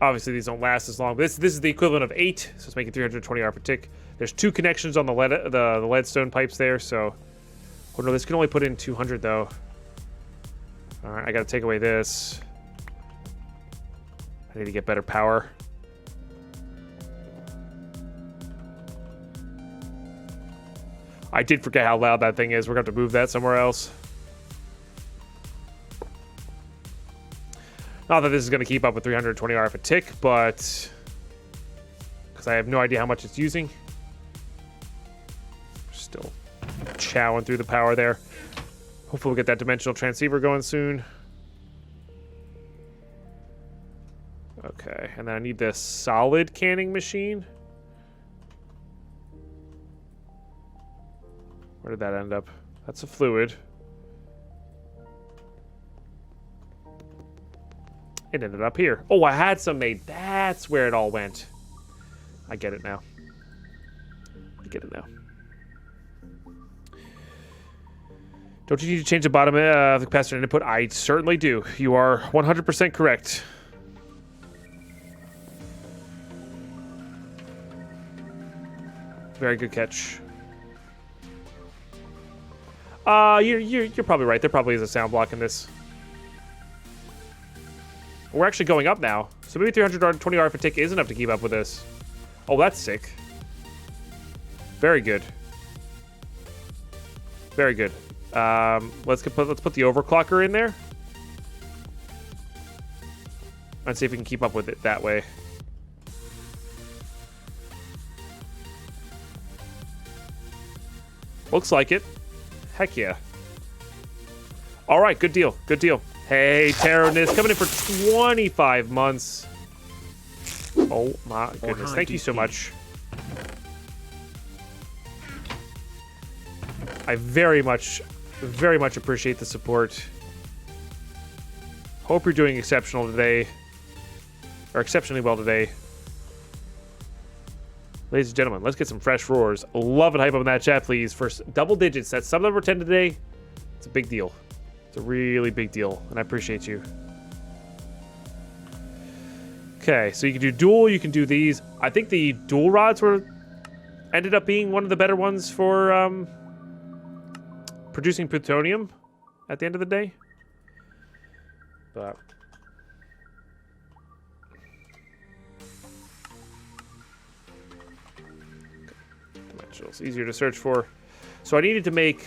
Obviously, these don't last as long. This is the equivalent of 8, so it's making 320 R per tick. There's 2 connections on the leadstone pipes there, so... Oh no, this can only put in 200, though. Alright, I gotta take away this. I need to get better power. I did forget how loud that thing is. We're going to have to move that somewhere else. Not that this is going to keep up with 320 RF a tick, but... because I have no idea how much it's using. Still chowing through the power there. Hopefully we'll get that dimensional transceiver going soon. Okay, and then I need this solid canning machine. Where did that end up? That's a fluid. It ended up here. Oh, I had some made. That's where it all went. I get it now. I get it now. Don't you need to change the bottom of the capacitor input? I certainly do. You are 100% correct. Very good catch. You're probably right. There probably is a sound block in this. We're actually going up now. So maybe 320 R per tick is enough to keep up with this. Oh, that's sick. Very good. Very good. Let's put the overclocker in there. And see if we can keep up with it that way. Looks like it. Heck yeah. All right, good deal. Good deal. Hey, Terranist, coming in for 25 months. Oh my goodness. Thank you so much. I very much appreciate the support. Hope you're doing exceptional today. Or exceptionally well today. Ladies and gentlemen, let's get some fresh roars. Love and hype up in that chat, please. For double digits, that's sub number 10 today. It's a big deal. It's a really big deal, and I appreciate you. Okay, so you can do dual, you can do these. I think the dual rods ended up being one of the better ones for producing plutonium at the end of the day. But dimensionals, easier to search for. So I needed to make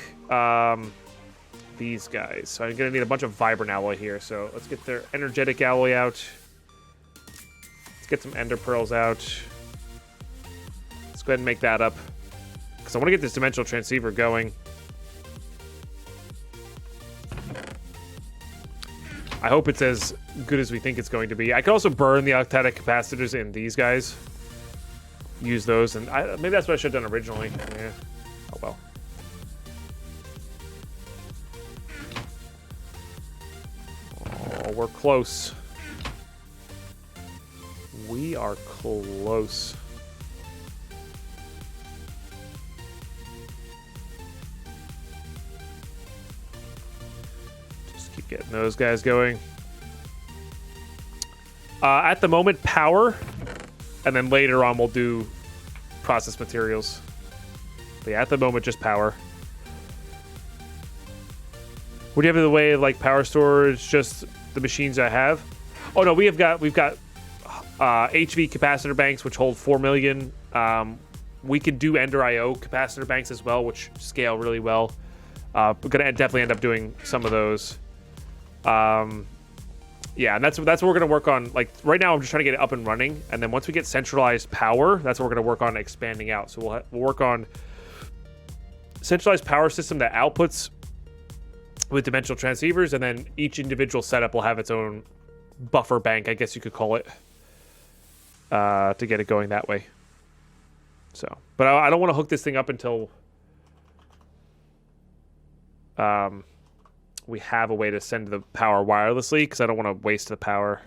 these guys. So I'm gonna need a bunch of vibrant alloy here. So let's get their energetic alloy out. Let's get some ender pearls out. Let's go ahead and make that up, because I want to get this dimensional transceiver going. I hope it's as good as we think it's going to be. I could also burn the octadic capacitors in these guys. Use those, and maybe that's what I should have done originally. Yeah. Oh well. Oh, we're close. We are close. Just keep getting those guys going. At the moment, power, and then later on we'll do process materials. But yeah, at the moment, just power. What do you have in the way of like power storage? Just the machines I have. Oh no, we've got HV capacitor banks which hold 4 million. We can do Ender IO capacitor banks as well, which scale really well. We're gonna definitely end up doing some of those. Yeah, and that's what we're gonna work on. Like right now, I'm just trying to get it up and running, and then once we get centralized power, that's what we're gonna work on expanding out. So we'll work on centralized power system that outputs with dimensional transceivers, and then each individual setup will have its own buffer bank, I guess you could call it, to get it going that way. So, but I don't want to hook this thing up until we have a way to send the power wirelessly, because I don't want to waste the power.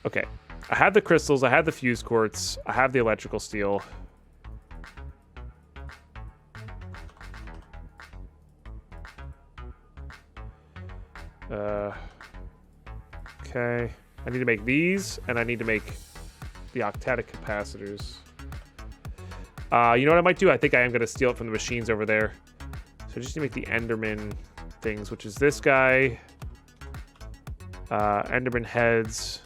Okay, I have the crystals, I have the fuse quartz, I have the electrical steel. Okay, I need to make these, and I need to make the octadic capacitors. You know what I might do? I think I am going to steal it from the machines over there. So I just need to make the Enderman things, which is this guy. Enderman heads.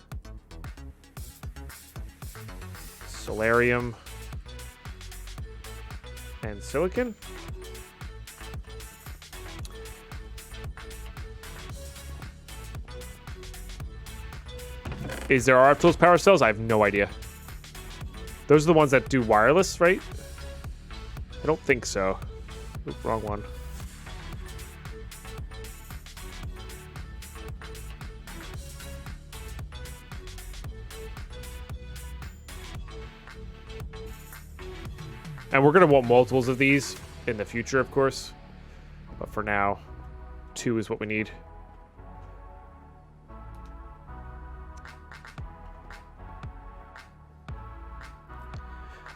Solarium. And silicon. Is there those power cells? I have no idea. Those are the ones that do wireless, right? I don't think so. Oop, wrong one. And we're going to want multiples of these in the future, of course. But for now, 2 is what we need.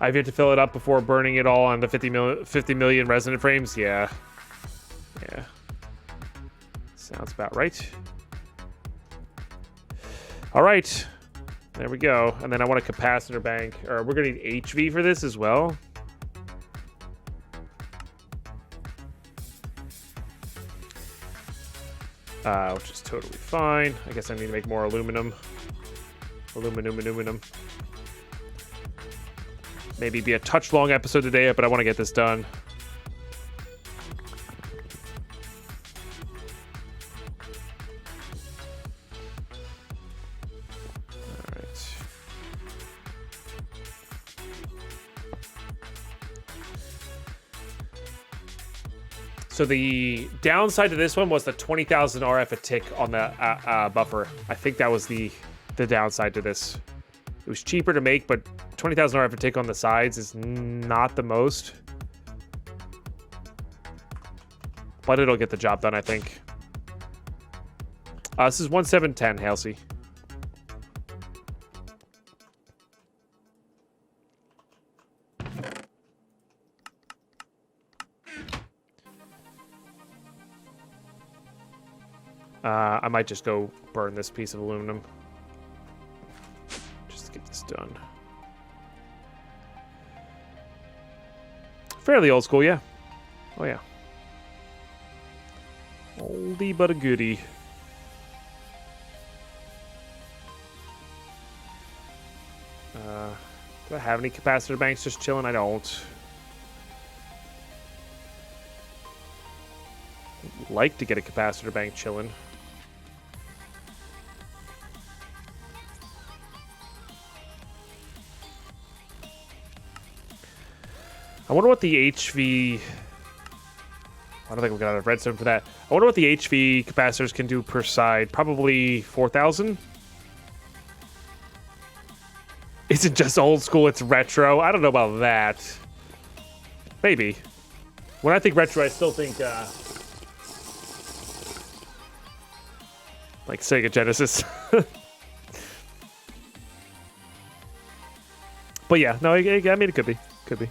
I've yet to fill it up before burning it all on the 50 million resonant frames. Yeah. Yeah. Sounds about right. All right. There we go. And then I want a capacitor bank. Or we're going to need HV for this as well. Which is totally fine. I guess I need to make more aluminum. Aluminum. Maybe be a touch long episode today, but I want to get this done. All right. So the downside to this one was the 20,000 RF a tick on the buffer. I think that was the the downside to this. It was cheaper to make, but 20,000 RF to take on the sides is not the most. But it'll get the job done, I think. This is 1710, Halsey. I might just go burn this piece of aluminum. Just to get this done. Fairly old school, yeah. Oh, yeah. Oldie but a goodie. Do I have any capacitor banks just chilling? I don't. I'd like to get a capacitor bank chilling. I wonder what the HV... I don't think we got enough redstone for that. I wonder what the HV capacitors can do per side. Probably 4,000? Is it just old school? It's retro? I don't know about that. Maybe. When I think retro, I still think... like Sega Genesis. But yeah, no, I mean, it could be. Could be.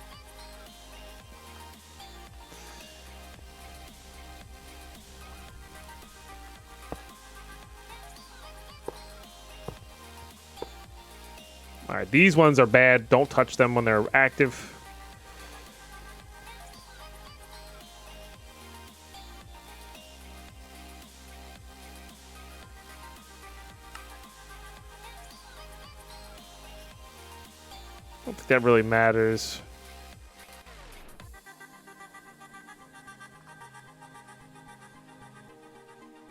All right, these ones are bad. Don't touch them when they're active. I don't think that really matters.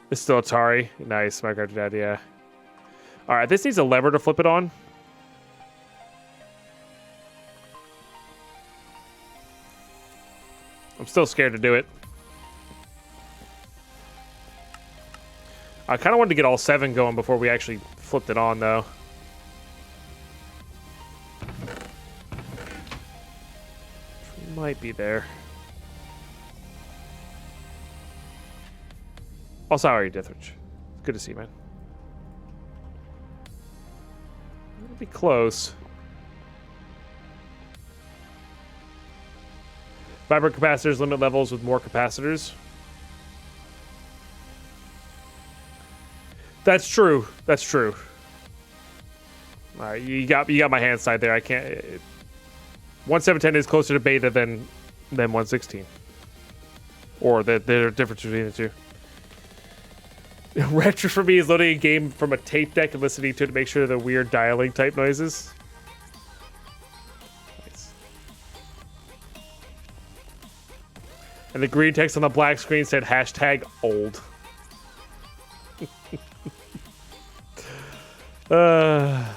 It's still Atari. Nice, Minecraft Dad, yeah. All right, this needs a lever to flip it on. I'm still scared to do it. I kind of wanted to get all 7 going before we actually flipped it on, though. Might be there. Also, how are you, Dithridge? Good to see you, man. It'll be close. Vibrant capacitors limit levels with more capacitors. That's true. That's true. All right, you got my hand side there. I can't. 1710 is closer to beta than 116, or the difference between the two. Retro for me is loading a game from a tape deck and listening to it to make sure the weird dialing type noises. Nice. And the green text on the black screen said hashtag old. I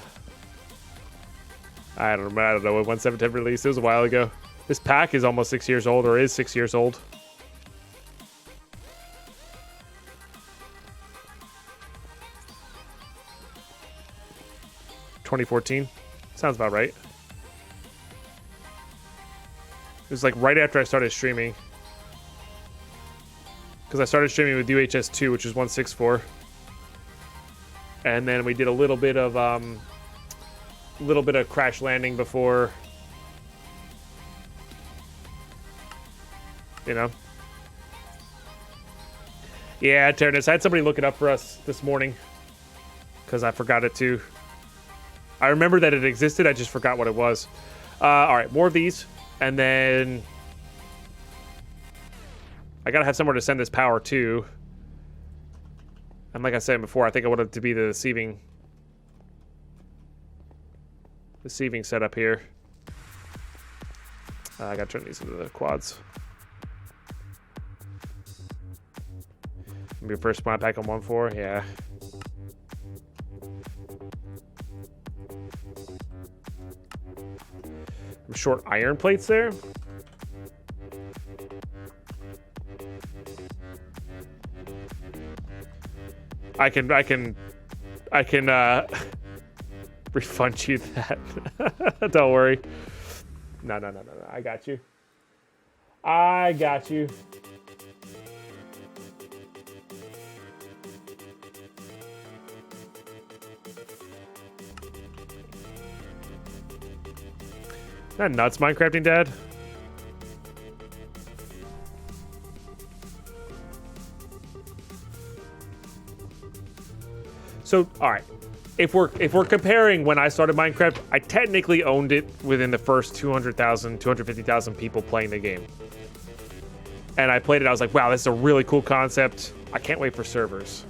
don't know when 1710 released. It was a while ago. This pack is almost 6 years old, or is 6 years old. $2014. Sounds about right. It was like right after I started streaming. Because I started streaming with UHS2, which is 164. And then we did a little bit of crash landing before, you know. Yeah, Terrence, I had somebody look it up for us this morning because I forgot it too. I remember that it existed, I just forgot what it was. All right, more of these, and then I gotta have somewhere to send this power to. And like I said before, I think I want it to be the deceiving setup here. I gotta turn these into the quads. Maybe first spawn pack on 1.4, yeah. Some short iron plates there. I can refund you that. Don't worry. No. I got you. I got you. That nuts, Minecrafting Dad. So, all right. If we're comparing when I started Minecraft, I technically owned it within the first 200,000, 250,000 people playing the game. And I played it, I was like, wow, this is a really cool concept. I can't wait for servers.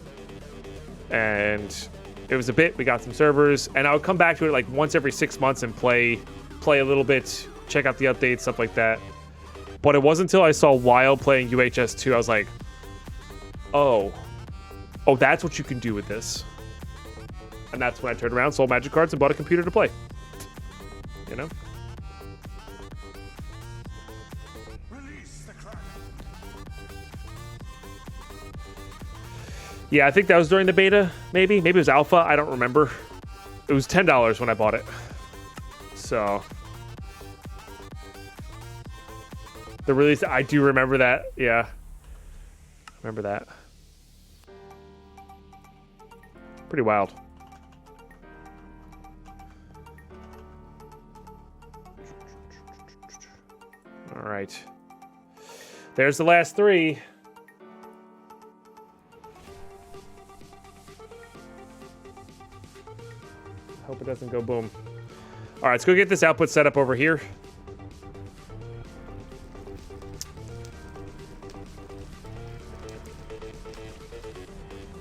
And it was a bit, we got some servers, and I would come back to it like once every 6 months and play a little bit, check out the updates, stuff like that. But it wasn't until I saw Wild playing UHS 2, I was like, oh, that's what you can do with this. And that's when I turned around, sold magic cards, and bought a computer to play. You know? Yeah, I think that was during the beta, maybe. Maybe it was alpha, I don't remember. It was $10 when I bought it. So. The release, I do remember that, yeah. Remember that. Pretty wild. All right. There's the last three. Hope it doesn't go boom. All right, let's go get this output set up over here.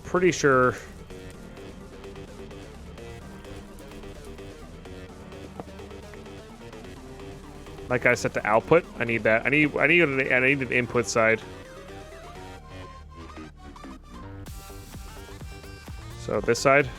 Pretty sure. Like I set the output. I need that. I need an input side. So this side.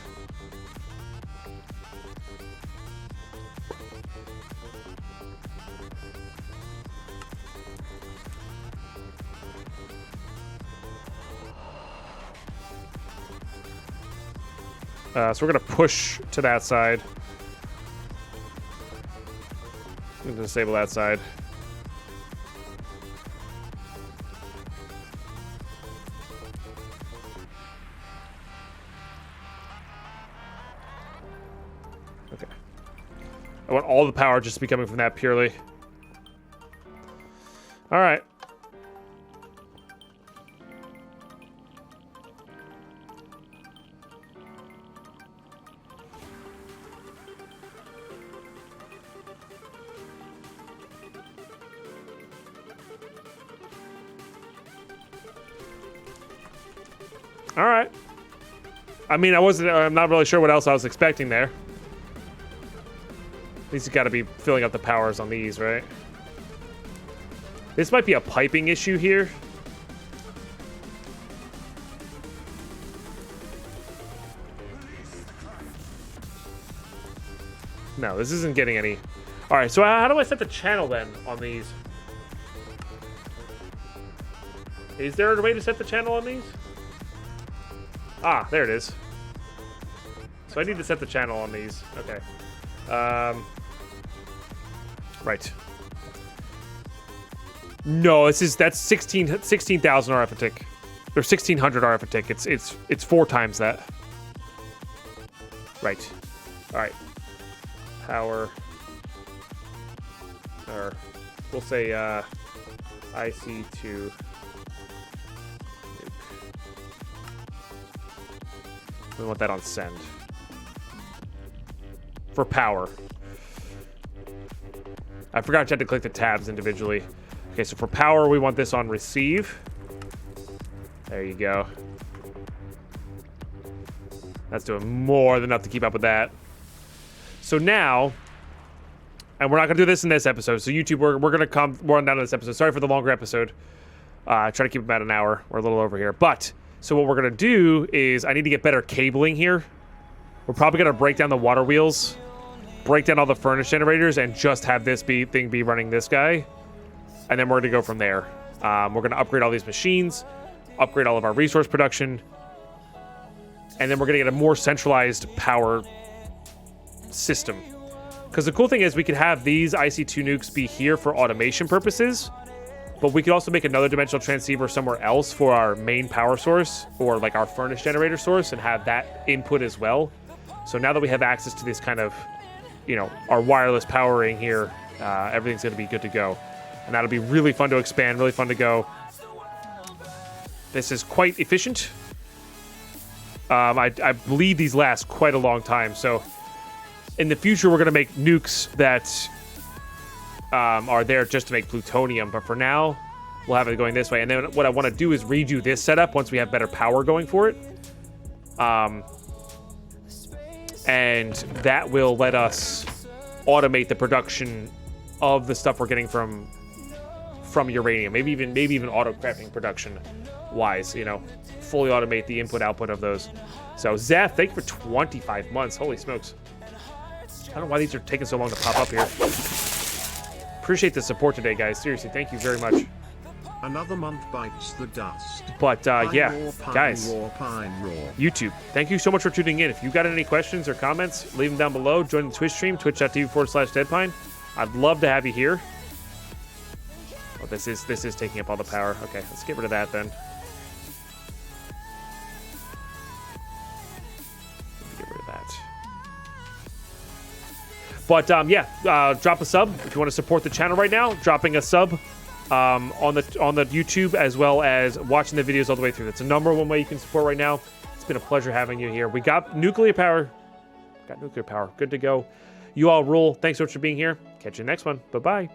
So we're gonna push to that side. I'm gonna disable that side. Okay. I want all the power just to be coming from that purely. All right. All right. I mean, I'm not really sure what else I was expecting there. At least you got to be filling up the powers on these, right? This might be a piping issue here. No, this isn't getting any. All right, so how do I set the channel then on these? Is there a way to set the channel on these? Ah, there it is. So I need to set the channel on these. Okay. Right. No, that's 16,000 RF a tick. Or 1,600 RF a tick. It's 4 times that. Right. All right. Power. Or we'll say IC2. We want that on send. For power. I forgot you had to click the tabs individually. Okay, so for power, we want this on receive. There you go. That's doing more than enough to keep up with that. So now, and we're not going to do this in this episode, so YouTube, we're going to come run down to this episode. Sorry for the longer episode. Try to keep it about an hour. We're a little over here. But, so what we're going to do is, I need to get better cabling here. We're probably going to break down the water wheels, break down all the furnace generators, and just have this thing be running this guy. And then we're going to go from there. We're going to upgrade all these machines, upgrade all of our resource production, and then we're going to get a more centralized power system. Because the cool thing is we could have these IC2 nukes be here for automation purposes, but we could also make another dimensional transceiver somewhere else for our main power source or like our furnace generator source and have that input as well. So now that we have access to this kind of, you know, our wireless powering here, everything's going to be good to go. And that'll be really fun to expand, really fun to go. This is quite efficient. I believe these last quite a long time. So in the future, we're going to make nukes that are there just to make plutonium. But for now, we'll have it going this way. And then what I want to do is redo this setup once we have better power going for it. And that will let us automate the production of the stuff we're getting from uranium. Maybe even auto crafting production wise, you know, fully automate the input output of those. So Zeth, thank you for 25 months. Holy smokes. I don't know why these are taking so long to pop up here. Appreciate the support today, guys. Seriously, thank you very much. Another month bites the dust. But yeah, Roar, guys, roar, roar. YouTube, thank you so much for tuning in. If you got any questions or comments, leave them down below. Join the Twitch stream, twitch.tv/Deadpine. I'd love to have you here. Oh, this is taking up all the power. Okay, let's get rid of that then. Get rid of that. But yeah, drop a sub if you want to support the channel right now. Dropping a sub on the YouTube as well as watching the videos all the way through. That's the number one way you can support right now. It's been a pleasure having you here. We got nuclear power. Good to go. You all rule. Thanks so much for being here. Catch you next one. Bye-bye.